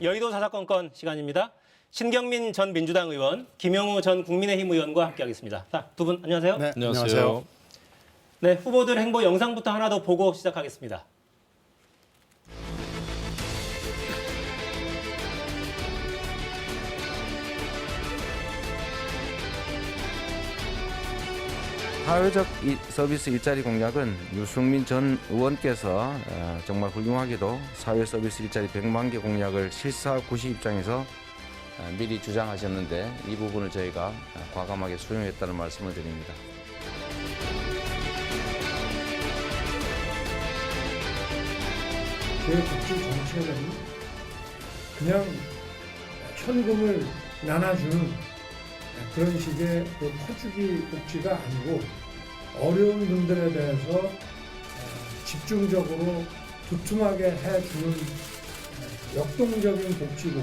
여의도 사사건건 시간입니다. 신경민 전 민주당 의원, 김영우 전 국민의힘 의원과 함께하겠습니다. 자, 두 분 안녕하세요. 네, 안녕하세요. 네, 후보들 행보 영상부터 하나 더 보고 시작하겠습니다. 사회적 서비스 일자리 공약은 유승민 전 의원께서 정말 훌륭하게도 사회 서비스 일자리 100만 개 공약을 실사구시 입장에서 미리 주장하셨는데 이 부분을 저희가 과감하게 수용했다는 말씀을 드립니다. 제 복지 정책은 그냥 현금을 나눠주는 그런 식의 퍼주기 복지가 아니고 어려운 분들에 대해서 집중적으로 두툼하게 해주는 역동적인 복지고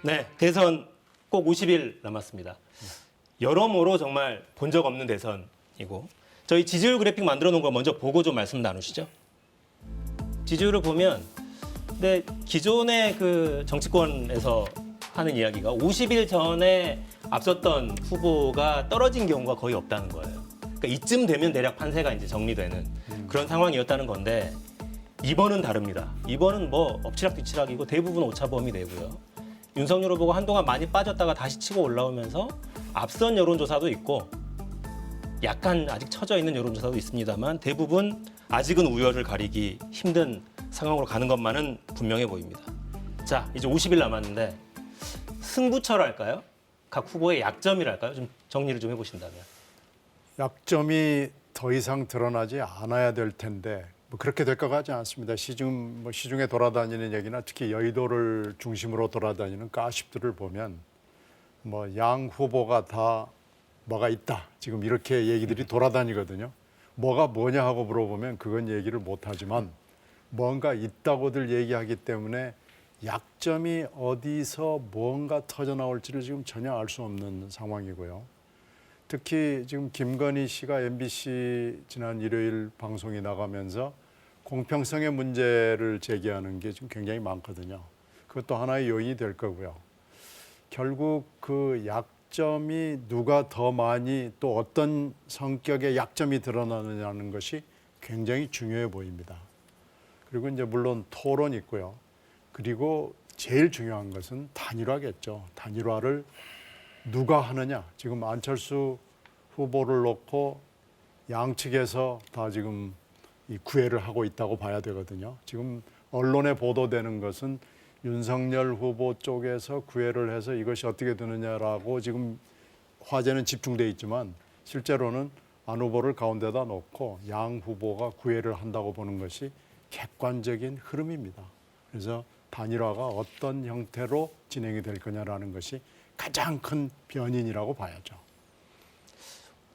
네, 대선 꼭 50일 남았습니다. 여러모로 정말 본 적 없는 대선이고 저희 지지율 그래픽 만들어 놓은 거 먼저 보고 좀 말씀 나누시죠. 지지율을 보면 근데 기존의 그 정치권에서 하는 이야기가 50일 전에 앞섰던 후보가 떨어진 경우가 거의 없다는 거예요. 그러니까 이쯤 되면 대략 판세가 이제 정리되는 그런 상황이었다는 건데 이번은 다릅니다. 이번은 뭐 엎치락뒤치락이고 대부분 오차범위 내고요. 윤석열 후보가 한동안 많이 빠졌다가 다시 치고 올라오면서 앞선 여론조사도 있고 약간 아직 처져 있는 여론조사도 있습니다만 대부분 아직은 우열을 가리기 힘든 상황으로 가는 것만은 분명해 보입니다. 자, 이제 50일 남았는데 승부처랄까요? 각 후보의 약점이랄까요? 좀 정리를 좀 해보신다면. 약점이 더 이상 드러나지 않아야 될 텐데 뭐 그렇게 될 것 같지 않습니다. 시중에 돌아다니는 얘기나 특히 여의도를 중심으로 돌아다니는 가십들을 보면 뭐 양 후보가 다 뭐가 있다. 지금 이렇게 얘기들이 돌아다니거든요. 뭐가 뭐냐 하고 물어보면 그건 얘기를 못하지만 뭔가 있다고들 얘기하기 때문에 약점이 어디서 뭔가 터져나올지를 지금 전혀 알 수 없는 상황이고요. 특히 지금 김건희 씨가 MBC 지난 일요일 방송에 나가면서 공평성의 문제를 제기하는 게 지금 굉장히 많거든요. 그것도 하나의 요인이 될 거고요. 결국 그 약점이 누가 더 많이 또 어떤 성격의 약점이 드러나느냐는 것이 굉장히 중요해 보입니다. 그리고 이제 물론 토론 있고요. 그리고 제일 중요한 것은 단일화겠죠. 단일화를 누가 하느냐. 지금 안철수 후보를 놓고 양측에서 다 지금 이 구애를 하고 있다고 봐야 되거든요. 지금 언론에 보도되는 것은 윤석열 후보 쪽에서 구애를 해서 이것이 어떻게 되느냐라고 지금 화제는 집중돼 있지만 실제로는 안 후보를 가운데다 놓고 양 후보가 구애를 한다고 보는 것이 객관적인 흐름입니다. 그래서 단일화가 어떤 형태로 진행이 될 거냐라는 것이 가장 큰 변인이라고 봐야죠.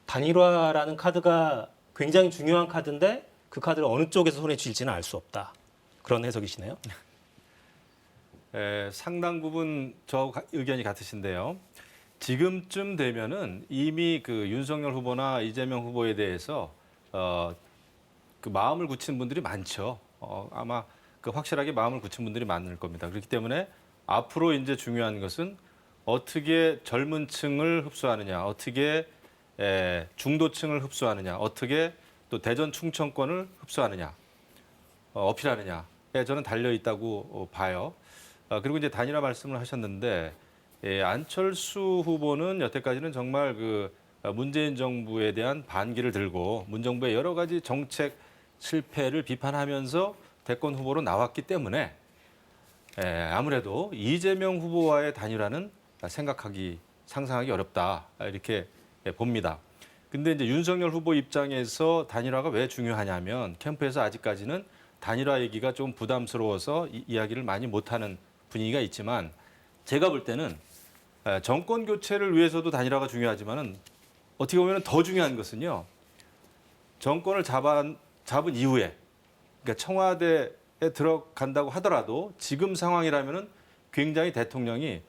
단일화라는 카드가 굉장히 중요한 카드인데 그 카드를 어느 쪽에서 손에 쥘지는 알 수 없다. 그런 해석이시네요. 상당 부분 저 의견이 같으신데요. 지금쯤 되면은 이미 그 윤석열 후보나 이재명 후보에 대해서 그 마음을 굳힌 분들이 많죠. 아마 그 확실하게 마음을 굳힌 분들이 많을 겁니다. 그렇기 때문에 앞으로 이제 중요한 것은 어떻게 젊은 층을 흡수하느냐, 어떻게 중도층을 흡수하느냐, 어떻게 또 대전 충청권을 흡수하느냐, 어필하느냐에 저는 달려 있다고 봐요. 그리고 이제 단일화 말씀을 하셨는데 안철수 후보는 여태까지는 정말 그 문재인 정부에 대한 반기를 들고 문 정부의 여러 가지 정책 실패를 비판하면서 대권 후보로 나왔기 때문에 아무래도 이재명 후보와의 단일화는 상상하기 어렵다 이렇게 봅니다. 근데 이제 윤석열 후보 입장에서 단일화가 왜 중요하냐면 캠프에서 아직까지는 단일화 얘기가 좀 부담스러워서 이야기를 많이 못하는 분위기가 있지만 제가 볼 때는 정권 교체를 위해서도 단일화가 중요하지만은 어떻게 보면 더 중요한 것은요. 정권을 잡은 이후에 그러니까 청와대에 들어간다고 하더라도 지금 상황이라면은 굉장히 대통령이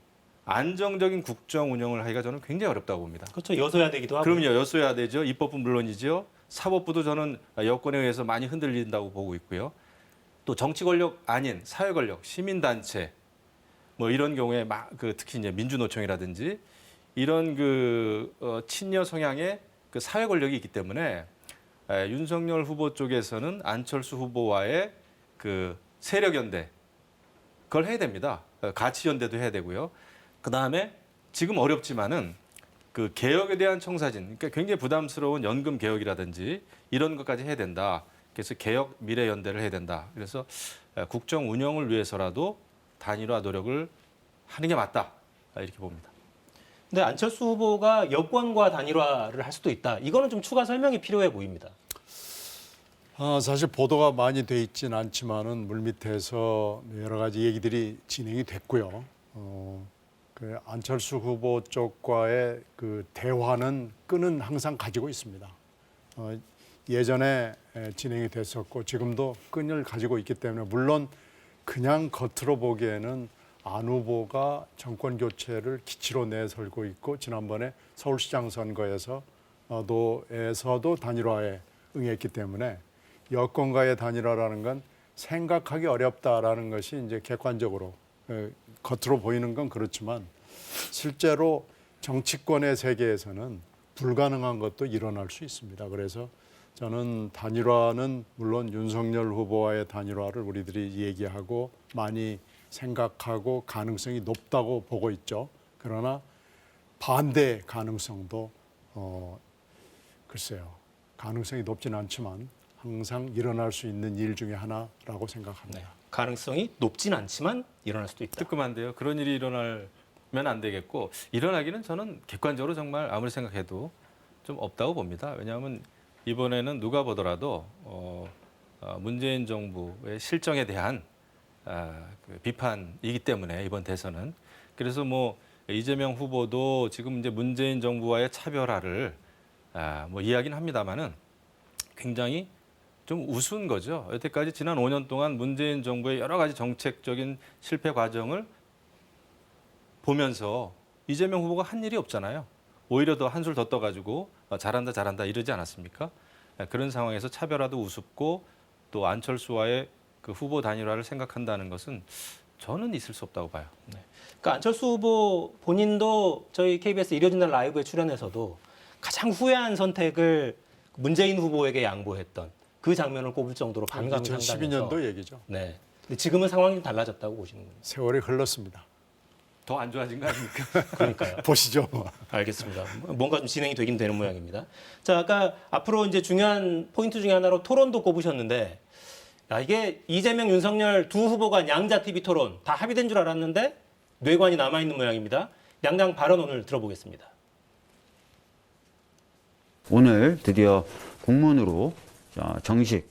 안정적인 국정 운영을 하기가 저는 굉장히 어렵다고 봅니다. 그렇죠. 여서야 되기도 하고. 그럼요, 였어야 되죠. 입법은 물론이죠. 사법부도 저는 여건에 의해서 많이 흔들린다고 보고 있고요. 또 정치 권력 아닌 사회 권력, 시민단체 뭐 이런 경우에 특히 이제 민주노총이라든지 이런 친여 성향의 그 사회 권력이 있기 때문에 윤석열 후보 쪽에서는 안철수 후보와의 그 세력 연대 그걸 해야 됩니다. 가치 연대도 해야 되고요. 그 다음에 지금 어렵지만은 그 개혁에 대한 청사진, 그러니까 굉장히 부담스러운 연금 개혁이라든지 이런 것까지 해야 된다. 그래서 개혁 미래 연대를 해야 된다. 그래서 국정 운영을 위해서라도 단일화 노력을 하는 게 맞다. 이렇게 봅니다. 근데 안철수 후보가 여권과 단일화를 할 수도 있다. 이거는 좀 추가 설명이 필요해 보입니다. 사실 보도가 많이 돼 있지는 않지만은 물밑에서 여러 가지 얘기들이 진행이 됐고요. 그 안철수 후보 쪽과의 그 대화는 끈은 항상 가지고 있습니다. 예전에 진행이 됐었고 지금도 끈을 가지고 있기 때문에 물론 그냥 겉으로 보기에는 안 후보가 정권 교체를 기치로 내세우고 있고 지난번에 서울시장 선거에서도 단일화에 응했기 때문에 여권과의 단일화라는 건 생각하기 어렵다라는 것이 이제 객관적으로 겉으로 보이는 건 그렇지만 실제로 정치권의 세계에서는 불가능한 것도 일어날 수 있습니다. 그래서 저는 단일화는 물론 윤석열 후보와의 단일화를 우리들이 얘기하고 많이 생각하고 가능성이 높다고 보고 있죠. 그러나 반대 가능성도 글쎄요. 가능성이 높지는 않지만 항상 일어날 수 있는 일 중에 하나라고 생각합니다. 네. 가능성이 높진 않지만 일어날 수도 있다. 뜨끔한데요. 그런 일이 일어나면 안 되겠고 일어나기는 저는 객관적으로 정말 아무리 생각해도 좀 없다고 봅니다. 왜냐하면 이번에는 누가 보더라도 문재인 정부의 실정에 대한 그 비판이기 때문에 이번 대선은 그래서 뭐 이재명 후보도 지금 이제 문재인 정부와의 차별화를 뭐 이야기는 합니다만은 굉장히 좀 우스운 거죠. 여태까지 지난 5년 동안 문재인 정부의 여러 가지 정책적인 실패 과정을 보면서 이재명 후보가 한 일이 없잖아요. 오히려 더 한술 더 떠가지고 잘한다 이러지 않았습니까? 그런 상황에서 차별화도 우습고 또 안철수와의 그 후보 단일화를 생각한다는 것은 저는 있을 수 없다고 봐요. 네. 그러니까 안철수 후보 본인도 저희 KBS 일요일 날 라이브에 출연해서도 가장 후회한 선택을 문재인 후보에게 양보했던 그 장면을 꼽을 정도로 반감이 상당해서 2012년도 얘기죠. 네. 근데 지금은 상황이 좀 달라졌다고 보시는군요. 세월이 흘렀습니다. 더 안 좋아진 거 아닙니까? 그러니까요. 보시죠. 알겠습니다. 뭔가 좀 진행이 되긴 되는 모양입니다. 자, 아까 앞으로 이제 중요한 포인트 중에 하나로 토론도 꼽으셨는데, 이게 이재명, 윤석열 두 후보 간 양자 TV 토론 다 합의된 줄 알았는데 뇌관이 남아 있는 모양입니다. 양당 발언 오늘 들어보겠습니다. 오늘 드디어 공문으로 정식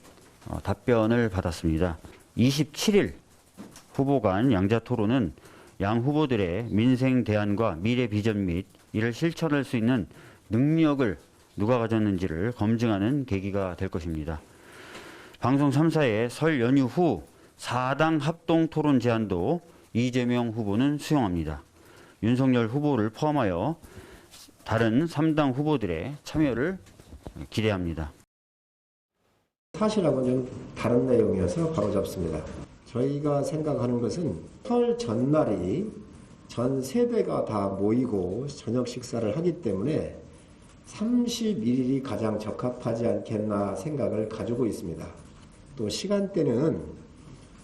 답변을 받았습니다. 27일 후보 간 양자 토론은 양 후보들의 민생 대안과 미래 비전 및 이를 실천할 수 있는 능력을 누가 가졌는지를 검증하는 계기가 될 것입니다. 방송 3사의 설 연휴 후 4당 합동 토론 제안도 이재명 후보는 수용합니다. 윤석열 후보를 포함하여 다른 3당 후보들의 참여를 기대합니다. 사실하고는 좀 다른 내용이어서 바로잡습니다. 저희가 생각하는 것은 설 전날이 전 세대가 다 모이고 저녁 식사를 하기 때문에 31일이 가장 적합하지 않겠나 생각을 가지고 있습니다. 또 시간대는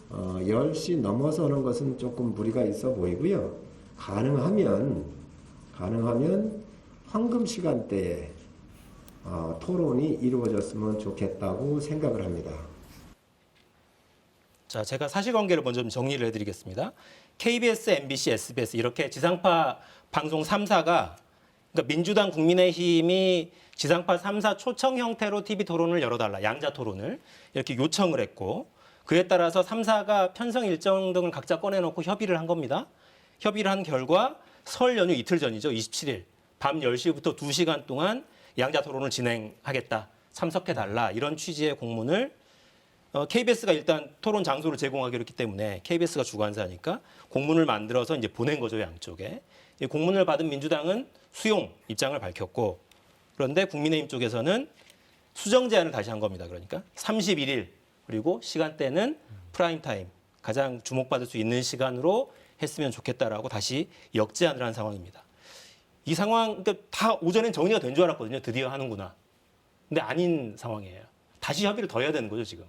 10시 넘어서는 것은 조금 무리가 있어 보이고요. 가능하면 황금 시간대에 토론이 이루어졌으면 좋겠다고 생각을 합니다. 자, 제가 사실관계를 먼저 좀 정리를 해드리겠습니다. KBS, MBC, SBS 이렇게 지상파 방송 3사가 그러니까 민주당, 국민의힘이 지상파 3사 초청 형태로 TV 토론을 열어달라, 양자 토론을 이렇게 요청을 했고 그에 따라서 3사가 편성 일정 등을 각자 꺼내놓고 협의를 한 겁니다. 협의를 한 결과 설 연휴 이틀 전이죠. 27일 밤 10시부터 2시간 동안 양자 토론을 진행하겠다, 참석해달라 이런 취지의 공문을 KBS가 일단 토론 장소를 제공하기로 했기 때문에 KBS가 주관사니까 공문을 만들어서 이제 보낸 거죠, 양쪽에. 이 공문을 받은 민주당은 수용 입장을 밝혔고, 그런데 국민의힘 쪽에서는 수정 제안을 다시 한 겁니다. 그러니까 31일, 그리고 시간대는 프라임 타임, 가장 주목받을 수 있는 시간으로 했으면 좋겠다라고 다시 역제안을 한 상황입니다. 이 상황, 그러니까 다 오전엔 정리가 된 줄 알았거든요. 드디어 하는구나. 근데 아닌 상황이에요. 다시 협의를 더 해야 되는 거죠, 지금.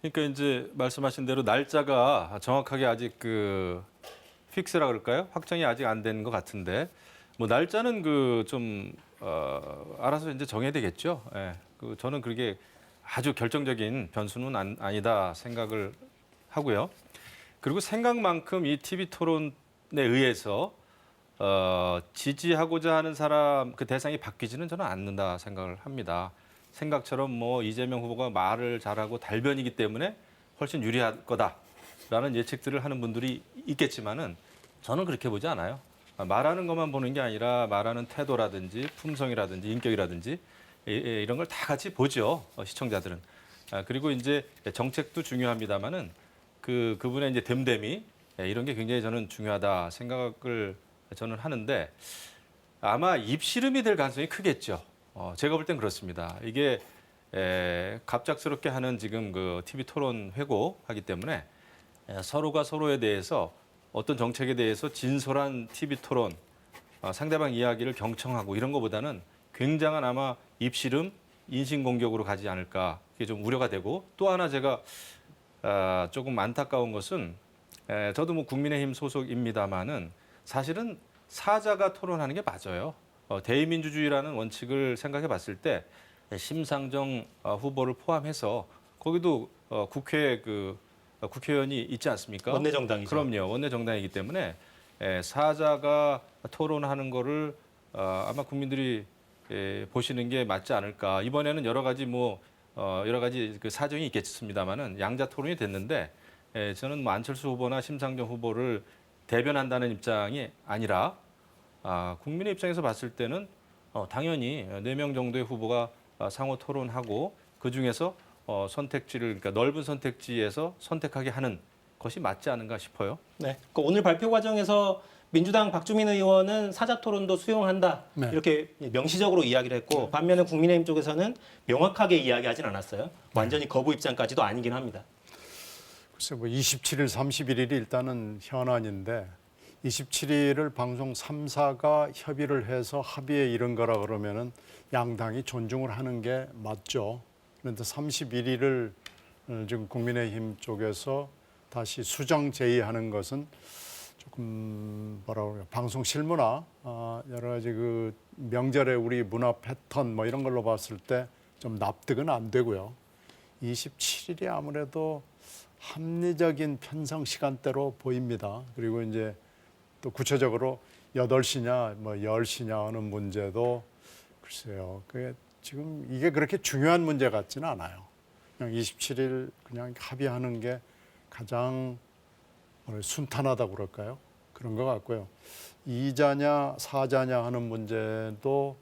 그러니까 이제 말씀하신 대로 날짜가 정확하게 아직 그 픽스라 그럴까요? 확정이 아직 안 된 것 같은데 뭐 날짜는 그 좀 알아서 이제 정해야 되겠죠. 예. 그 저는 그게 아주 결정적인 변수는 아니다 생각을 하고요. 그리고 생각만큼 이 TV 토론에 의해서 지지하고자 하는 사람 그 대상이 바뀌지는 저는 않는다 생각을 합니다. 생각처럼 뭐 이재명 후보가 말을 잘하고 달변이기 때문에 훨씬 유리할 거다라는 예측들을 하는 분들이 있겠지만은 저는 그렇게 보지 않아요. 말하는 것만 보는 게 아니라 말하는 태도라든지 품성이라든지 인격이라든지 이런 걸 다 같이 보죠. 시청자들은. 그리고 이제 정책도 중요합니다만은 그분의 이제 됨됨이 이런 게 굉장히 저는 중요하다 생각을 저는 하는데 아마 입씨름이 될 가능성이 크겠죠. 제가 볼 땐 그렇습니다. 이게 갑작스럽게 하는 지금 그 TV 토론 회고하기 때문에 서로가 서로에 대해서 어떤 정책에 대해서 진솔한 TV 토론, 상대방 이야기를 경청하고 이런 것보다는 굉장한 아마 입씨름, 인신공격으로 가지 않을까 그게 좀 우려가 되고 또 하나 제가 조금 안타까운 것은 저도 뭐 국민의힘 소속입니다만은 사실은 사자가 토론하는 게 맞아요. 대의민주주의라는 원칙을 생각해 봤을 때 심상정 후보를 포함해서 거기도 국회 국회의원이 있지 않습니까? 원내정당이죠. 그럼요. 원내정당이기 때문에 사자가 토론하는 거를 아마 국민들이 보시는 게 맞지 않을까. 이번에는 여러 가지 그 사정이 있겠습니다만은 양자 토론이 됐는데 저는 뭐 안철수 후보나 심상정 후보를 대변한다는 입장이 아니라 국민의 입장에서 봤을 때는 당연히 4명 정도의 후보가 상호 토론하고 그 중에서 선택지를 그러니까 넓은 선택지에서 선택하게 하는 것이 맞지 않은가 싶어요. 네. 그러니까 오늘 발표 과정에서 민주당 박주민 의원은 사자 토론도 수용한다 네. 이렇게 명시적으로 이야기를 했고 반면에 국민의힘 쪽에서는 명확하게 이야기하진 않았어요. 완전히 거부 입장까지도 아니긴 합니다. 글쎄 뭐 27일, 31일이 일단은 현안인데 27일을 방송 3사가 협의를 해서 합의에 이른 거라 그러면은 양당이 존중을 하는 게 맞죠. 그런데 31일을 지금 국민의힘 쪽에서 다시 수정 제의하는 것은 조금 뭐라고 그래요? 방송 실무나 여러 가지 그 명절에 우리 문화 패턴 뭐 이런 걸로 봤을 때 좀 납득은 안 되고요. 27일이 아무래도 합리적인 편성 시간대로 보입니다. 그리고 이제 또 구체적으로 8시냐 뭐 10시냐 하는 문제도 글쎄요. 그게 지금 이게 그렇게 중요한 문제 같지는 않아요. 그냥 27일 그냥 합의하는 게 가장 순탄하다고 그럴까요? 그런 것 같고요. 2자냐 4자냐 하는 문제도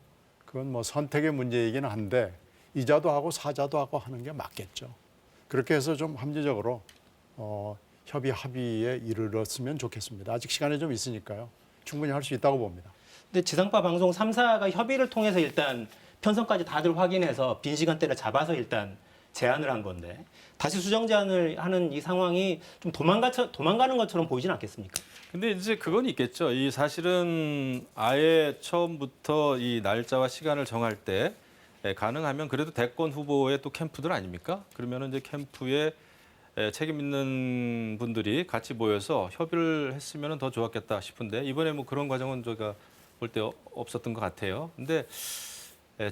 그건 뭐 선택의 문제이긴 한데 2자도 하고 4자도 하고 하는 게 맞겠죠. 그렇게 해서 좀 합리적으로 합의에 이르렀으면 좋겠습니다. 아직 시간이 좀 있으니까요. 충분히 할 수 있다고 봅니다. 근데 지상파 방송 3사가 협의를 통해서 일단 편성까지 다들 확인해서 빈 시간대를 잡아서 일단 제안을 한 건데 다시 수정 제안을 하는 이 상황이 좀 도망가는 것처럼 보이진 않겠습니까? 근데 이제 그건 있겠죠. 이 사실은 아예 처음부터 이 날짜와 시간을 정할 때 가능하면 그래도 대권 후보의 또 캠프들 아닙니까? 그러면은 이제 캠프에 책임 있는 분들이 같이 모여서 협의를 했으면 더 좋았겠다 싶은데 이번에 뭐 그런 과정은 제가 볼 때 없었던 것 같아요. 근데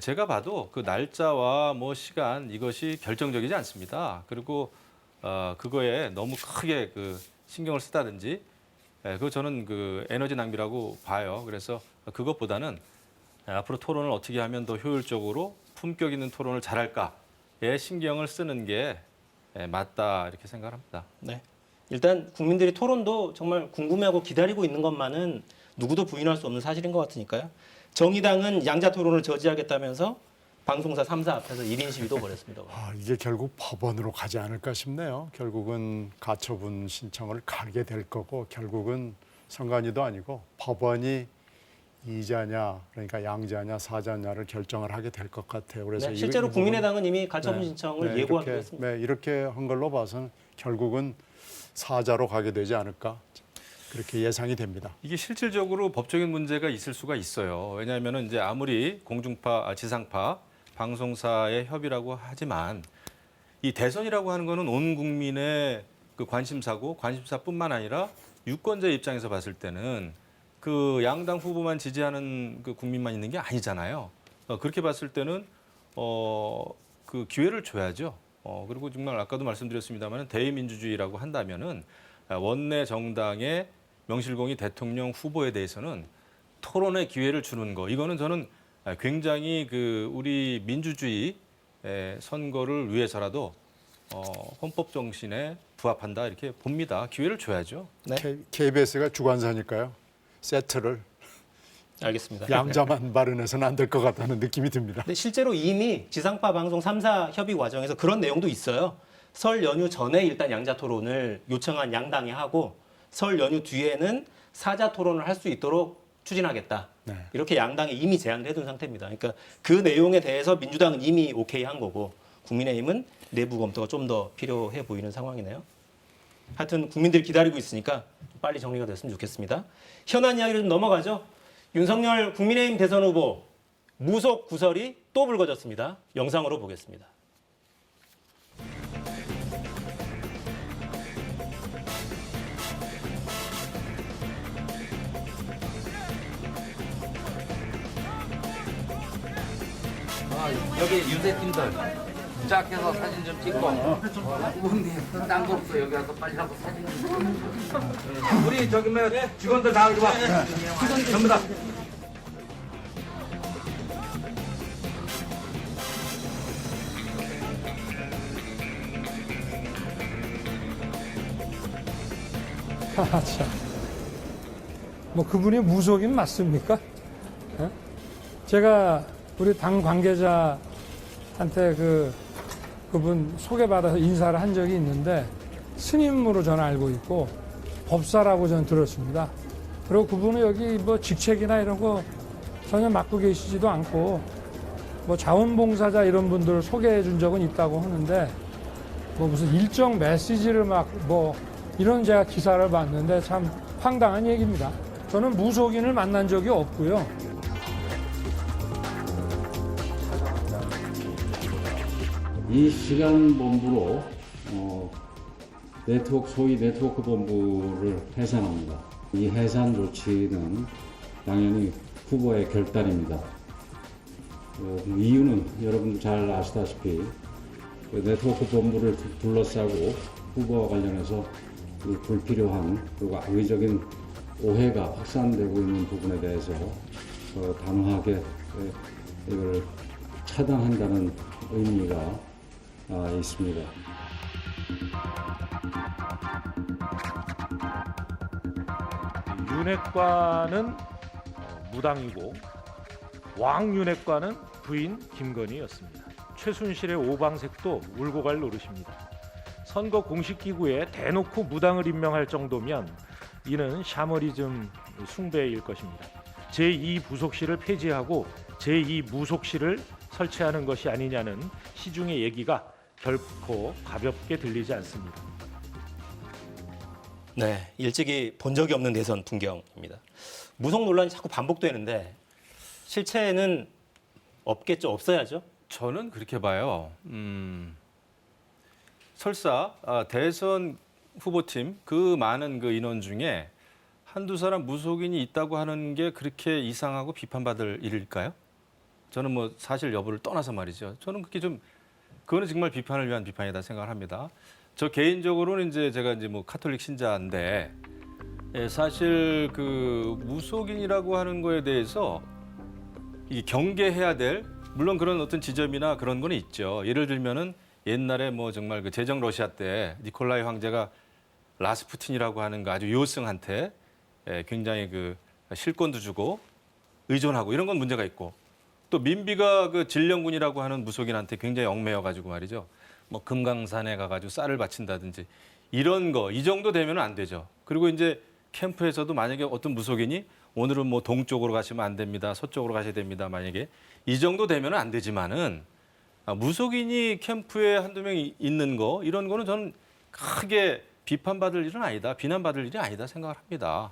제가 봐도 그 날짜와 뭐 시간 이것이 결정적이지 않습니다. 그리고 그거에 너무 크게 그 신경을 쓰다든지 그거 저는 그 에너지 낭비라고 봐요. 그래서 그것보다는 앞으로 토론을 어떻게 하면 더 효율적으로 품격 있는 토론을 잘할까에 신경을 쓰는 게 맞다 이렇게 생각합니다. 네. 일단 국민들이 토론도 정말 궁금해하고 기다리고 있는 것만은 누구도 부인할 수 없는 사실인 것 같으니까요. 정의당은 양자 토론을 저지하겠다면서 방송사 3사 앞에서 1인 시위도 벌였습니다. 이게 결국 법원으로 가지 않을까 싶네요. 결국은 가처분 신청을 가게 될 거고 결국은 선관위도 아니고 법원이 이자냐 그러니까 양자냐 사자냐를 결정을 하게 될 것 같아요. 그래서 네, 실제로 이 부분은- 국민의당은 이미 가처분 신청을 예고하기로 이렇게, 했습니다. 네, 이렇게 한 걸로 봐서는 결국은 사자로 가게 되지 않을까 그렇게 예상이 됩니다. 이게 실질적으로 법적인 문제가 있을 수가 있어요. 왜냐하면 이제 아무리 공중파, 지상파 방송사의 협의라고 하지만 이 대선이라고 하는 거는 온 국민의 그 관심사고 관심사뿐만 아니라 유권자 입장에서 봤을 때는 그 양당 후보만 지지하는 그 국민만 있는 게 아니잖아요. 그렇게 봤을 때는 그 기회를 줘야죠. 그리고 정말 아까도 말씀드렸습니다만 대의민주주의라고 한다면은 원내 정당의 명실공히 대통령 후보에 대해서는 토론의 기회를 주는 거 이거는 저는 굉장히 그 우리 민주주의 선거를 위해서라도 헌법 정신에 부합한다 이렇게 봅니다. 기회를 줘야죠. 네, KBS가 주관사니까요. 세트를 알겠습니다. 양자만 발언해서는 안 될 것 같다는 느낌이 듭니다. 근데 실제로 이미 지상파 방송 3사 협의 과정에서 그런 내용도 있어요. 설 연휴 전에 일단 양자 토론을 요청한 양당이 하고 설 연휴 뒤에는 사자 토론을 할 수 있도록 추진하겠다. 네. 이렇게 양당이 이미 제안을 해둔 상태입니다. 그러니까 그 내용에 대해서 민주당은 이미 오케이 한 거고 국민의힘은 내부 검토가 좀 더 필요해 보이는 상황이네요. 하여튼 국민들이 기다리고 있으니까 빨리 정리가 됐으면 좋겠습니다. 현안 이야기를 좀 넘어가죠. 윤석열 국민의힘 대선 후보 무속 구설이 또 불거졌습니다. 영상으로 보겠습니다. 여기 유세팀들 시작해서 사진 좀 찍고 후보님 딴거 없어 여기 와서 빨리 하고 사진 좀 찍고 우리 저기 뭐 직원들 다 이리 와 전부 다 참. 뭐 그분이 무속인 맞습니까? 예? 제가 우리 당 관계자한테 그분 소개받아서 인사를 한 적이 있는데 스님으로 저는 알고 있고 법사라고 저는 들었습니다. 그리고 그분은 여기 뭐 직책이나 이런 거 전혀 맡고 계시지도 않고 뭐 자원봉사자 이런 분들을 소개해 준 적은 있다고 하는데 뭐 무슨 일정 메시지를 막 뭐 이런 제가 기사를 봤는데 참 황당한 얘기입니다. 저는 무속인을 만난 적이 없고요. 이 시간 본부로 소위 네트워크 본부를 해산합니다. 이 해산 조치는 당연히 후보의 결단입니다. 이유는 여러분도 잘 아시다시피 네트워크 본부를 둘러싸고 후보와 관련해서 이 불필요한 그리고 악의적인 오해가 확산되고 있는 부분에 대해서 단호하게 이걸 차단한다는 의미가 있습니다. 윤핵관은 무당이고 왕윤핵관은 부인 김건희였습니다. 최순실의 오방색도 울고 갈 노릇입니다. 선거 공식기구에 대놓고 무당을 임명할 정도면 이는 샤머니즘 숭배일 것입니다. 제2부속실을 폐지하고 제2무속실을 설치하는 것이 아니냐는 시중의 얘기가 결코 가볍게 들리지 않습니다. 네, 일찍이 본 적이 없는 대선 풍경입니다. 무속 논란이 자꾸 반복되는데 실체는 없겠죠, 없어야죠. 저는 그렇게 봐요. 설사 대선 후보팀 그 많은 그 인원 중에 한두 사람 무속인이 있다고 하는 게 그렇게 이상하고 비판받을 일일까요? 저는 뭐 사실 여부를 떠나서 말이죠. 저는 그거는 정말 비판을 위한 비판이다 생각을 합니다. 저 개인적으로는 이제 제가 이제 뭐 카톨릭 신자인데 사실 그 무속인이라고 하는 거에 대해서 이 경계해야 될 물론 그런 어떤 지점이나 그런 건 있죠. 예를 들면은 옛날에 뭐 정말 그 제정 러시아 때 니콜라이 황제가 라스푸틴이라고 하는 그 아주 요승한테 굉장히 그 실권도 주고 의존하고 이런 건 문제가 있고 또 민비가 그 진령군이라고 하는 무속인한테 굉장히 얽매여 가지고 말이죠. 뭐 금강산에 가가지고 쌀을 바친다든지 이런 거 이 정도 되면은 안 되죠. 그리고 이제 캠프에서도 만약에 어떤 무속인이 오늘은 뭐 동쪽으로 가시면 안 됩니다. 서쪽으로 가셔야 됩니다. 만약에 이 정도 되면은 안 되지만은 무속인이 캠프에 한두 명 있는 거 이런 거는 저는 크게 비판받을 일은 아니다. 비난받을 일이 아니다 생각을 합니다.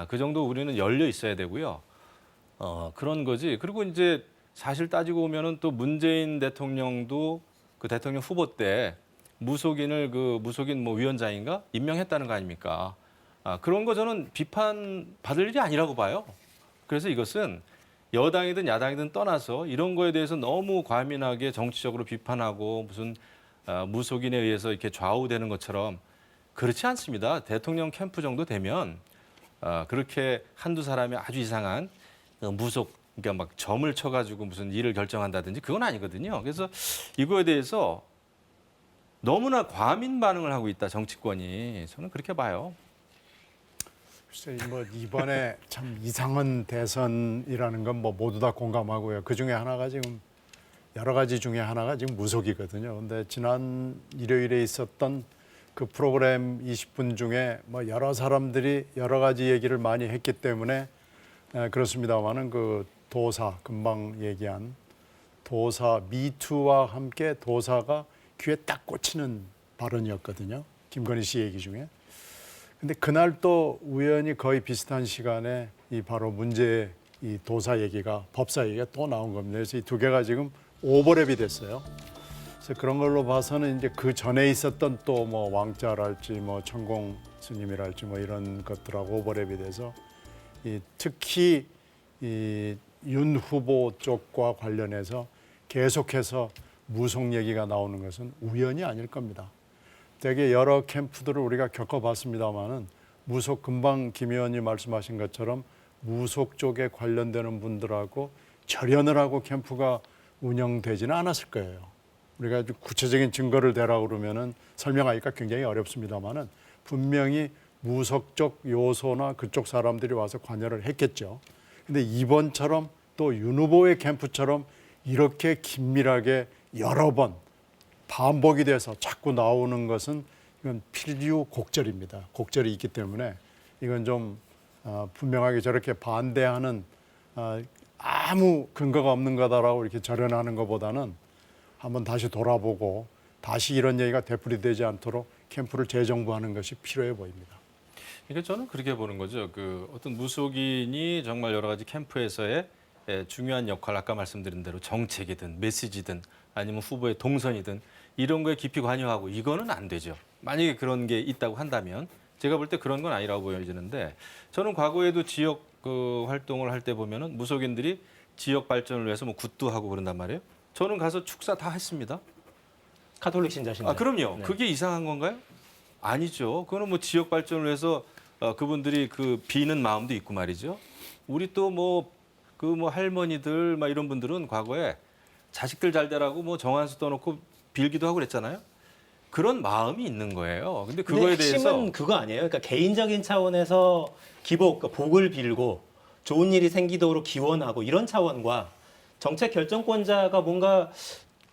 그 정도 우리는 열려 있어야 되고요. 그런 거지. 그리고 이제 사실 따지고 보면은 또 문재인 대통령도 그 대통령 후보 때 무속인을 그 무속인 뭐 위원장인가 임명했다는 거 아닙니까? 그런 거 저는 비판 받을 일이 아니라고 봐요. 그래서 이것은 여당이든 야당이든 떠나서 이런 거에 대해서 너무 과민하게 정치적으로 비판하고 무슨 무속인에 의해서 이렇게 좌우되는 것처럼 그렇지 않습니다. 대통령 캠프 정도 되면 그렇게 한두 사람이 아주 이상한 무속 그러니까 막 점을 쳐가지고 무슨 일을 결정한다든지 그건 아니거든요. 그래서 이거에 대해서 너무나 과민 반응을 하고 있다 정치권이 저는 그렇게 봐요. 글쎄 뭐 이번에 참 이상한 대선이라는 건 뭐 모두 다 공감하고요. 그 중에 하나가 지금 여러 가지 중에 하나가 지금 무속이거든요. 근데 지난 일요일에 있었던 그 프로그램 20분 중에 뭐 여러 사람들이 여러 가지 얘기를 많이 했기 때문에 그렇습니다만은 그 도사 금방 얘기한 도사 미투와 함께 도사가 귀에 딱 꽂히는 발언이었거든요. 김건희 씨 얘기 중에. 근데 그날 또 우연히 거의 비슷한 시간에 이 바로 문제 이 도사 얘기가 법사 얘기가 또 나온 겁니다. 그래서 이 두 개가 지금 오버랩이 됐어요. 그래서 그런 걸로 봐서는 이제 그 전에 있었던 또 뭐 왕자랄지 뭐 천공 스님이랄지 뭐 이런 것들하고 오버랩이 돼서 이 특히 이 윤 후보 쪽과 관련해서 계속해서 무속 얘기가 나오는 것은 우연이 아닐 겁니다. 되게 여러 캠프들을 우리가 겪어봤습니다마는 무속 금방 김 의원님 말씀하신 것처럼 무속 쪽에 관련되는 분들하고 절연을 하고 캠프가 운영되지는 않았을 거예요. 우리가 아주 구체적인 증거를 대라고 그러면은 설명하기가 굉장히 어렵습니다마는 분명히 무속적 요소나 그쪽 사람들이 와서 관여를 했겠죠. 근데 이번처럼 또 윤 후보의 캠프처럼 이렇게 긴밀하게 여러 번 반복이 돼서 자꾸 나오는 것은 이건 필류 곡절입니다. 곡절이 있기 때문에 이건 좀 분명하게 저렇게 반대하는 아무 근거가 없는 거다라고 이렇게 절연하는 것보다는 한번 다시 돌아보고 다시 이런 얘기가 되풀이되지 않도록 캠프를 재정부하는 것이 필요해 보입니다. 그러니까 저는 그렇게 보는 거죠. 그 어떤 무속인이 정말 여러 가지 캠프에서의 중요한 역할, 아까 말씀드린 대로 정책이든 메시지든 아니면 후보의 동선이든 이런 거에 깊이 관여하고 이거는 안 되죠. 만약에 그런 게 있다고 한다면 제가 볼 때 그런 건 아니라고 보여지는데 저는 과거에도 지역 그 활동을 할 때 보면은 무속인들이 지역 발전을 위해서 뭐 굿도 하고 그런단 말이에요. 저는 가서 축사 다 했습니다. 카톨릭 신자신가요? 그럼요. 네. 그게 이상한 건가요? 아니죠. 그거는 뭐 지역 발전을 위해서 그분들이 그 비는 마음도 있고 말이죠. 우리 또 뭐 할머니들 막 이런 분들은 과거에 자식들 잘 되라고 뭐 정한수 떠놓고 빌기도 하고 그랬잖아요. 그런 마음이 있는 거예요. 근데 그거에 대해서 핵심은 그거 아니에요. 그러니까 개인적인 차원에서 기복, 그러니까 복을 빌고 좋은 일이 생기도록 기원하고 이런 차원과 정책 결정권자가 뭔가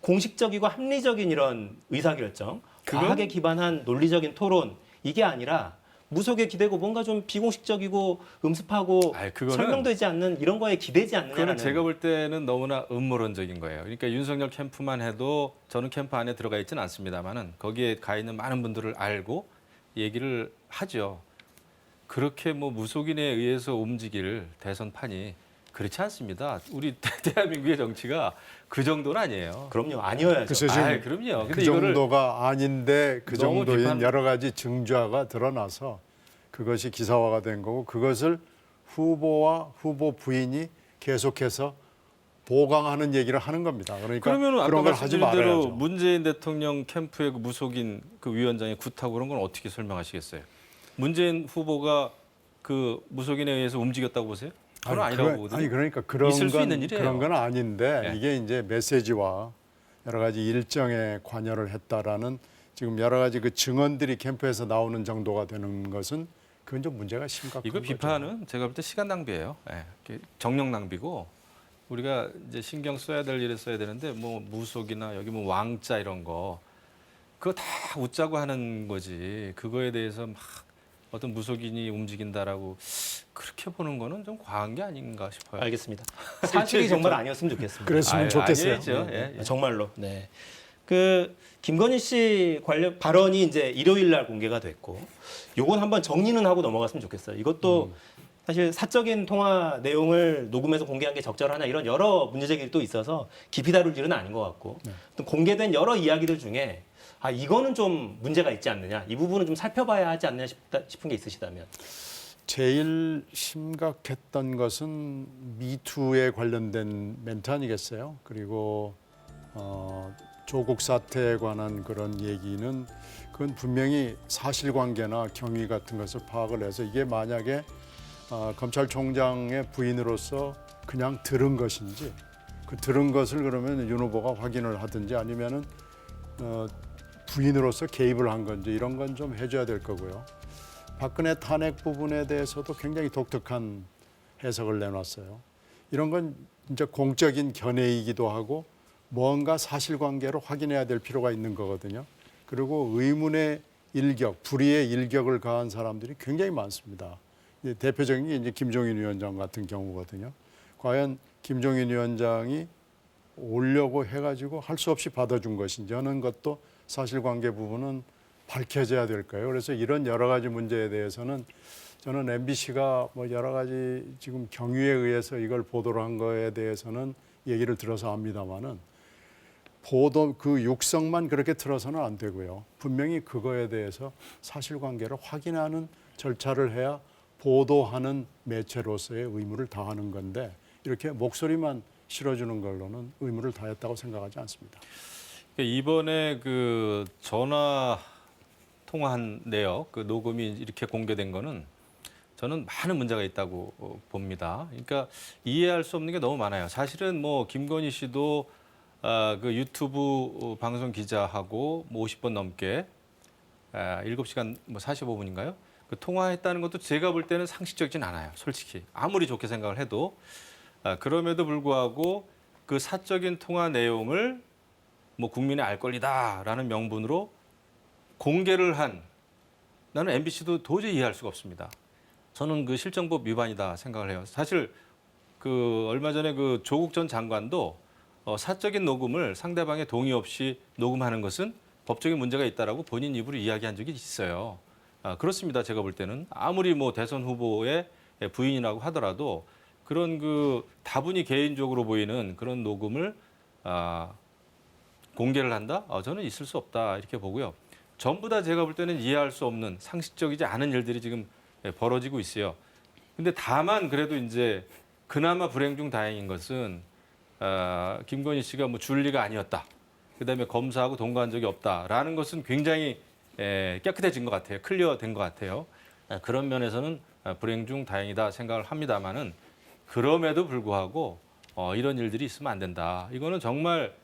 공식적이고 합리적인 이런 의사결정, 과학에 기반한 논리적인 토론 이게 아니라 무속에 기대고 뭔가 좀 비공식적이고 음습하고 그거는 설명되지 않는 이런 거에 기대지 않느냐는. 그거는 제가 볼 때는 너무나 음모론적인 거예요. 그러니까 윤석열 캠프만 해도 저는 캠프 안에 들어가 있지는 않습니다만은 거기에 가 있는 많은 분들을 알고 얘기를 하죠. 그렇게 뭐 무속인에 의해서 움직일 대선판이 그렇지 않습니다. 우리 대한민국의 정치가 그 정도는 아니에요. 그럼요, 아니어야죠. 글쎄 지금 그럼요. 근데 그 이거를 정도가 아닌데 그 너무 정도인 비판- 여러 가지 증좌가 드러나서 그것이 기사화가 된 거고 그것을 후보와 후보 부인이 계속해서 보강하는 얘기를 하는 겁니다. 그러니까 그러면 아까 그런 걸 하지 말씀드린 대로 말아야죠. 문재인 대통령 캠프의 그 무속인 그 위원장의 굿하고 그런 건 어떻게 설명하시겠어요? 문재인 후보가 그 무속인에 의해서 움직였다고 보세요? 그건 아니라고 보거든요. 아니 그러니까 그런 있을 수 건 있는 일이에요. 그런 건 아닌데 네. 이게 이제 메시지와 여러 가지 일정에 관여를 했다라는 지금 여러 가지 그 증언들이 캠프에서 나오는 정도가 되는 것은 그건 좀 문제가 심각한 이거 거죠. 비판은 제가 볼 때 시간 낭비예요. 정력 낭비고 우리가 이제 신경 써야 될 일에 써야 되는데 뭐 무속이나 여기 뭐 왕자 이런 거 그거 다 웃자고 하는 거지. 그거에 대해서 막 어떤 무속인이 움직인다라고 그렇게 보는 거는 좀 과한 게 아닌가 싶어요. 알겠습니다. 사실이 정말 아니었으면 좋겠습니다. 그랬으면 좋겠어요. 아니죠. 예, 예. 정말로. 네. 그 김건희 씨 관련 발언이 이제 일요일 날 공개가 됐고, 요건 한번 정리는 하고 넘어갔으면 좋겠어요. 이것도 사실 사적인 통화 내용을 녹음해서 공개한 게 적절하냐 이런 여러 문제 제기도 또 있어서 깊이 다룰 일은 아닌 것 같고, 또 공개된 여러 이야기들 중에 아 이거는 좀 문제가 있지 않느냐, 이 부분은 좀 살펴봐야 하지 않느냐 싶은 게 있으시다면. 제일 심각했던 것은 미투에 관련된 멘트 아니겠어요? 그리고 조국 사태에 관한 그런 얘기는 그건 분명히 사실관계나 경위 같은 것을 파악을 해서 이게 만약에 검찰총장의 부인으로서 그냥 들은 것인지 그 들은 것을 그러면 윤 후보가 확인을 하든지 아니면은 부인으로서 개입을 한 건지 이런 건 좀 해줘야 될 거고요. 박근혜 탄핵 부분에 대해서도 굉장히 독특한 해석을 내놨어요. 이런 건 이제 공적인 견해이기도 하고 뭔가 사실관계로 확인해야 될 필요가 있는 거거든요. 그리고 의문의 일격, 불의의 일격을 가한 사람들이 굉장히 많습니다. 대표적인 게 이제 김종인 위원장 같은 경우거든요. 과연 김종인 위원장이 오려고 해가지고 할 수 없이 받아준 것인지 하는 것도 사실관계 부분은 밝혀져야 될까요? 그래서 이런 여러 가지 문제에 대해서는 저는 MBC가 뭐 여러 가지 지금 경위에 의해서 이걸 보도를 한 거에 대해서는 얘기를 들어서 압니다만은 보도 그 육성만 그렇게 틀어서는 안 되고요. 분명히 그거에 대해서 사실관계를 확인하는 절차를 해야 보도하는 매체로서의 의무를 다하는 건데 이렇게 목소리만 실어주는 걸로는 의무를 다했다고 생각하지 않습니다. 이번에 그 전화 통화한 내역, 그 녹음이 이렇게 공개된 거는 저는 많은 문제가 있다고 봅니다. 그러니까 이해할 수 없는 게 너무 많아요. 사실은 뭐 김건희 씨도 그 유튜브 방송 기자하고 뭐 50번 넘게 7시간 뭐 45분인가요? 그 통화했다는 것도 제가 볼 때는 상식적이진 않아요. 솔직히 아무리 좋게 생각을 해도 그럼에도 불구하고 그 사적인 통화 내용을 뭐 국민의 알 권리다라는 명분으로 공개를 한 나는 MBC도 도저히 이해할 수가 없습니다. 저는 그 실정법 위반이다 생각을 해요. 사실 그 얼마 전에 그 조국 전 장관도 사적인 녹음을 상대방의 동의 없이 녹음하는 것은 법적인 문제가 있다라고 본인 입으로 이야기한 적이 있어요. 그렇습니다. 제가 볼 때는 아무리 뭐 대선 후보의 부인이라고 하더라도 그런 그 다분히 개인적으로 보이는 그런 녹음을 공개를 한다? 저는 있을 수 없다 이렇게 보고요. 전부 다 제가 볼 때는 이해할 수 없는 상식적이지 않은 일들이 지금 벌어지고 있어요. 근데 다만 그래도 이제 그나마 불행 중 다행인 것은 김건희 씨가 뭐 줄리가 아니었다. 그다음에 검사하고 동거한 적이 없다라는 것은 굉장히 깨끗해진 것 같아요. 클리어된 것 같아요. 그런 면에서는 불행 중 다행이다 생각을 합니다만은 그럼에도 불구하고 이런 일들이 있으면 안 된다. 이거는 정말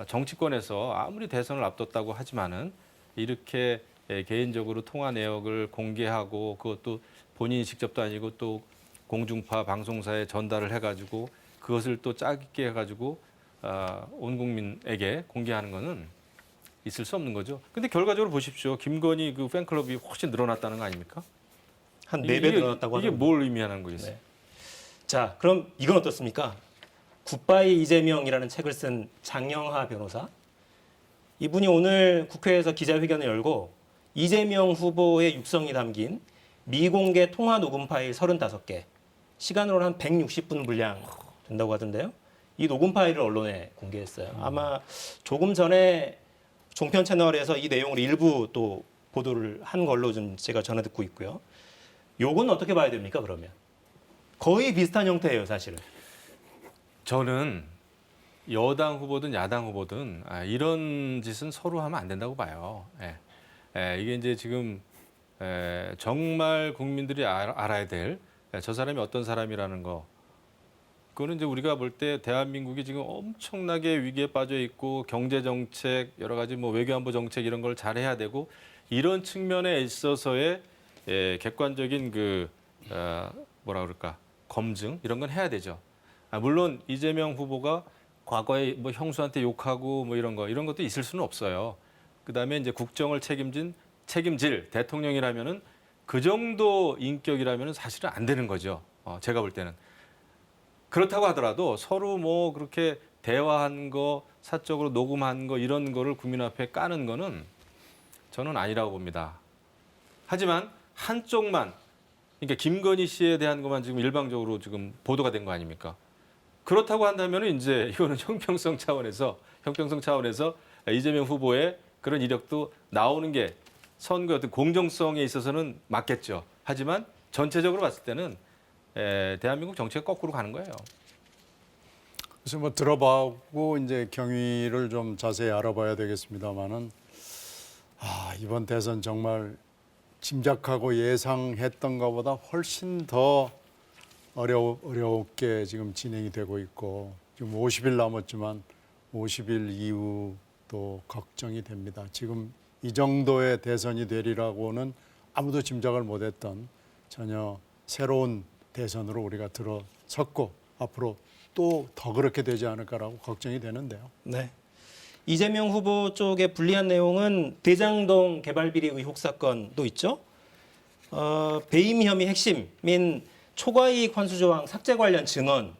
정치권에서 아무리 대선을 앞뒀다고 하지만은 이렇게 개인적으로 통화 내역을 공개하고 그것도 본인이 직접도 아니고 또 공중파 방송사에 전달을 해가지고 그것을 또 짜깁게 해가지고 온 국민에게 공개하는 거는 있을 수 없는 거죠. 근데 결과적으로 보십시오. 김건희 그 팬클럽이 훨씬 늘어났다는 거 아닙니까? 한 4배 늘어났다고 이게 하던데. 뭘 의미하는 거겠어요? 네. 자, 그럼 이건 어떻습니까? 굿바이 이재명이라는 책을 쓴 장영하 변호사. 이분이 오늘 국회에서 기자회견을 열고 이재명 후보의 육성이 담긴 미공개 통화 녹음 파일 35개, 시간으로는 한 160분 분량 된다고 하던데요. 이 녹음 파일을 언론에 공개했어요. 아마 조금 전에 종편 채널에서 이 내용을 일부 또 보도를 한 걸로 좀 제가 전해 듣고 있고요. 요건 어떻게 봐야 됩니까, 그러면? 거의 비슷한 형태예요, 사실은. 저는 여당 후보든 야당 후보든 이런 짓은 서로 하면 안 된다고 봐요. 이게 이제 지금 정말 국민들이 알아야 될 저 사람이 어떤 사람이라는 거. 그거는 이제 우리가 볼 때 대한민국이 지금 엄청나게 위기에 빠져 있고 경제 정책, 여러 가지 뭐 외교안보 정책 이런 걸 잘해야 되고 이런 측면에 있어서의 객관적인 그 뭐라 그럴까 검증 이런 건 해야 되죠. 물론 이재명 후보가 과거에 뭐 형수한테 욕하고 뭐 이런 것도 있을 수는 없어요. 그다음에 이제 국정을 책임질 대통령이라면은 그 정도 인격이라면은 사실은 안 되는 거죠. 제가 볼 때는. 그렇다고 하더라도 서로 뭐 그렇게 대화한 거, 사적으로 녹음한 거 이런 거를 국민 앞에 까는 거는 저는 아니라고 봅니다. 하지만 한쪽만, 그러니까 김건희 씨에 대한 것만 지금 일방적으로 지금 보도가 된 거 아닙니까? 그렇다고 한다면 이제 이거는 형평성 차원에서 이재명 후보의 그런 이력도 나오는 게 선거의 어떤 공정성에 있어서는 맞겠죠. 하지만 전체적으로 봤을 때는 대한민국 정치가 거꾸로 가는 거예요. 그래서 뭐 들어보고 이제 경위를 좀 자세히 알아봐야 되겠습니다만은 이번 대선 정말 짐작하고 예상했던 것보다 훨씬 더 어렵게 지금 진행이 되고 있고 지금 50일 남았지만 50일 이후도 걱정이 됩니다. 지금 이 정도의 대선이 되리라고는 아무도 짐작을 못했던 전혀 새로운 대선으로 우리가 들어섰고 앞으로 또 더 그렇게 되지 않을까라고 걱정이 되는데요. 네. 이재명 후보 쪽에 불리한 내용은 대장동 개발 비리 의혹 사건도 있죠. 배임 혐의 핵심인 초과이익 환수 조항 삭제 관련 증언은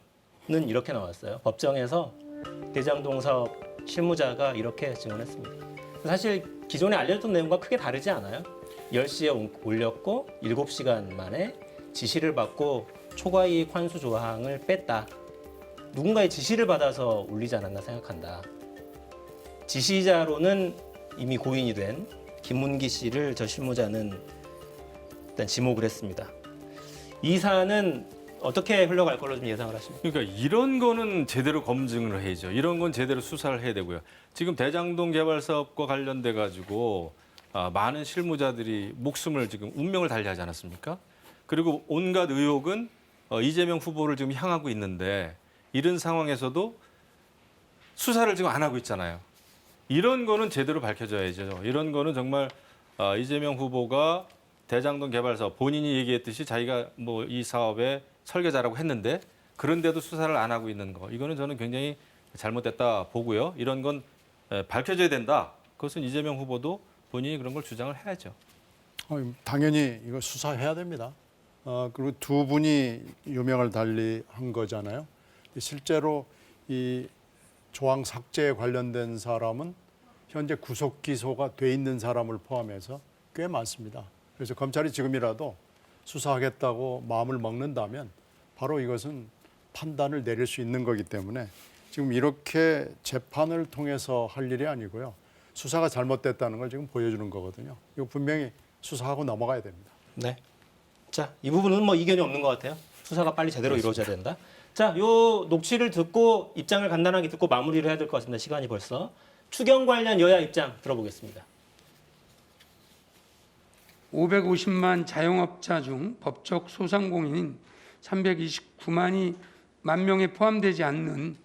이렇게 나왔어요. 법정에서 대장동 사업 실무자가 이렇게 증언했습니다. 사실 기존에 알려졌던 내용과 크게 다르지 않아요. 10시에 올렸고 7시간 만에 지시를 받고 초과이익 환수 조항을 뺐다. 누군가의 지시를 받아서 올리지 않았나 생각한다. 지시자로는 이미 고인이 된 김문기 씨를 저 실무자는 일단 지목을 했습니다. 이 사안은 어떻게 흘러갈 걸로 좀 예상을 하십니까? 그러니까 이런 거는 제대로 검증을 해야죠. 이런 건 제대로 수사를 해야 되고요. 지금 대장동 개발 사업과 관련돼 가지고 많은 실무자들이 목숨을 지금 운명을 달리하지 않았습니까? 그리고 온갖 의혹은 이재명 후보를 지금 향하고 있는데 이런 상황에서도 수사를 지금 안 하고 있잖아요. 이런 거는 제대로 밝혀져야죠. 이런 거는 정말 이재명 후보가 대장동 개발 사업 본인이 얘기했듯이 자기가 뭐 이 사업의 설계자라고 했는데 그런데도 수사를 안 하고 있는 거 이거는 저는 굉장히 잘못됐다 보고요. 이런 건 밝혀져야 된다. 그것은 이재명 후보도 본인이 그런 걸 주장을 해야죠. 당연히 이거 수사해야 됩니다. 그리고 두 분이 유명을 달리한 거잖아요. 실제로 이 조항 삭제에 관련된 사람은 현재 구속 기소가 돼 있는 사람을 포함해서 꽤 많습니다. 그래서 검찰이 지금이라도 수사하겠다고 마음을 먹는다면 바로 이것은 판단을 내릴 수 있는 거기 때문에 지금 이렇게 재판을 통해서 할 일이 아니고요. 수사가 잘못됐다는 걸 지금 보여주는 거거든요. 이거 분명히 수사하고 넘어가야 됩니다. 네. 자, 이 부분은 뭐 이견이 없는 것 같아요. 수사가 빨리 제대로 이루어져야 된다. 자, 요 녹취를 듣고 입장을 간단하게 듣고 마무리를 해야 될 것 같습니다. 시간이 벌써. 추경 관련 여야 입장 들어보겠습니다. 550만 자영업자 중 법적 소상공인인 329만 명에 포함되지 않는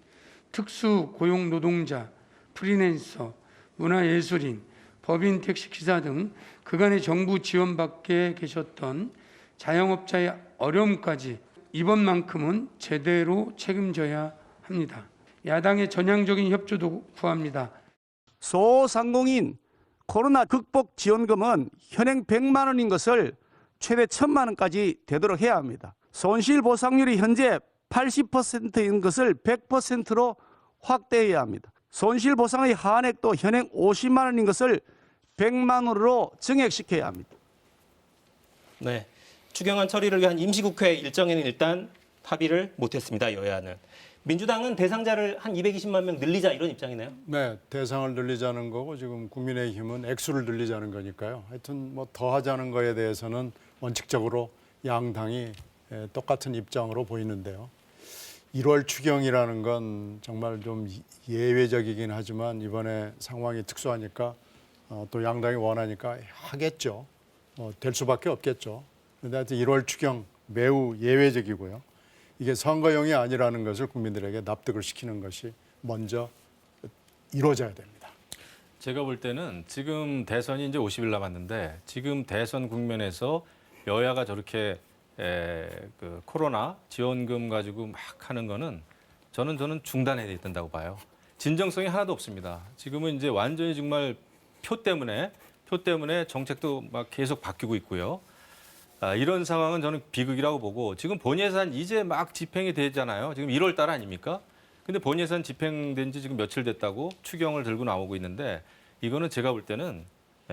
특수 고용 노동자, 프리랜서, 문화예술인, 법인, 택시기사 등 그간의 정부 지원 밖에 계셨던 자영업자의 어려움까지 이번만큼은 제대로 책임져야 합니다. 야당의 전향적인 협조도 구합니다. 소상공인 코로나 극복 지원금은 현행 100만 원인 것을 최대 1000만 원까지 되도록 해야 합니다. 손실 보상률이 현재 80%인 것을 100%로 확대해야 합니다. 손실 보상의 한액도 현행 50만 원인 것을 100만 원으로 증액시켜야 합니다. 네. 추경안 처리를 위한 임시국회 일정에는 일단 합의를 못했습니다. 여야는. 민주당은 대상자를 한 220만 명 늘리자 이런 입장이네요. 네, 대상을 늘리자는 거고 지금 국민의힘은 액수를 늘리자는 거니까요. 하여튼 뭐 더 하자는 거에 대해서는 원칙적으로 양당이 똑같은 입장으로 보이는데요. 1월 추경이라는 건 정말 좀 예외적이긴 하지만 이번에 상황이 특수하니까 또 양당이 원하니까 하겠죠. 될 수밖에 없겠죠. 그런데 하여튼 1월 추경 매우 예외적이고요. 이게 선거용이 아니라는 것을 국민들에게 납득을 시키는 것이 먼저 이루어져야 됩니다. 제가 볼 때는 지금 대선이 이제 50일 남았는데 지금 대선 국면에서 여야가 저렇게 그 코로나 지원금 가지고 막 하는 거는 저는 중단해야 된다고 봐요. 진정성이 하나도 없습니다. 지금은 이제 완전히 정말 표 때문에 정책도 막 계속 바뀌고 있고요. 이런 상황은 저는 비극이라고 보고 지금 본예산 이제 막 집행이 되잖아요. 지금 1월 달 아닙니까? 근데 본예산 집행된 지 지금 며칠 됐다고 추경을 들고 나오고 있는데 이거는 제가 볼 때는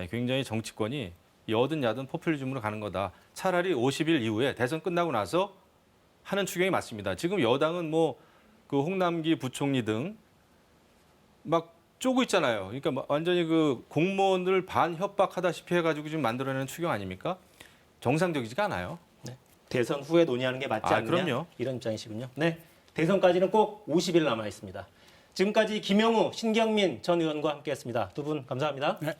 굉장히 정치권이 여든 야든 포퓰리즘으로 가는 거다. 차라리 50일 이후에 대선 끝나고 나서 하는 추경이 맞습니다. 지금 여당은 뭐 그 홍남기 부총리 등 막 쪼고 있잖아요. 그러니까 완전히 그 공무원을 반협박하다시피 해가지고 지금 만들어내는 추경 아닙니까? 정상적이지가 않아요. 네. 대선 후에 논의하는 게 맞지 않느냐 그럼요. 이런 입장이시군요. 네, 대선까지는 꼭 50일 남아 있습니다. 지금까지 김영우, 신경민 전 의원과 함께했습니다. 두 분 감사합니다. 네.